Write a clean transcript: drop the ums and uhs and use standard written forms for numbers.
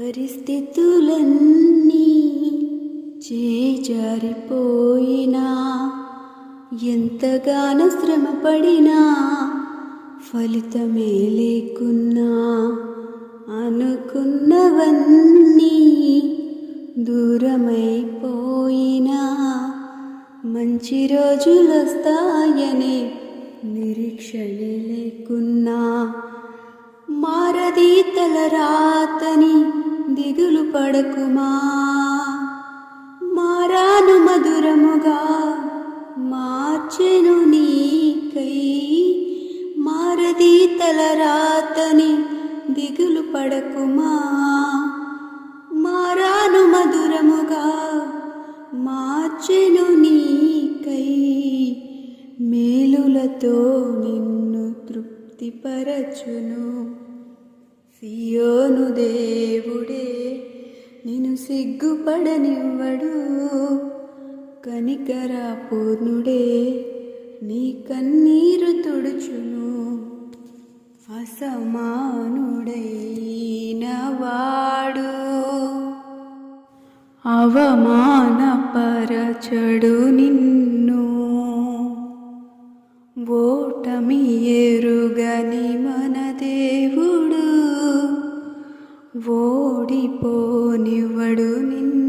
పరిస్థితులన్నీ చేజారిపోయినా ఎంతగానో శ్రమపడినా ఫలితమే లేకున్నా అనుకున్నవన్నీ దూరమైపోయినా మంచి రోజులొస్తాయనే నిరీక్షణ లేకున్నా మారది తలరాతని దిగులు పడకుమా, మారాను మధురముగా మార్చెను నీకై. మారది తలరాతని దిగులు పడకుమా, మారాను మధురముగా మార్చెను నీకై. మేలులతో నిన్ను తృప్తిపరచును సియోను దేవుడే, నిన్ను సిగ్గుపడనివ్వడు. కనికర పూర్ణుడే, నీ కన్నీరు తుడుచును. అసమానుడైన వాడు అవమానపరచడు నిన్ను, ఓటమి ఎరుగని మన దేవుడు ఓడిపోనివ్వడు నిన్ను.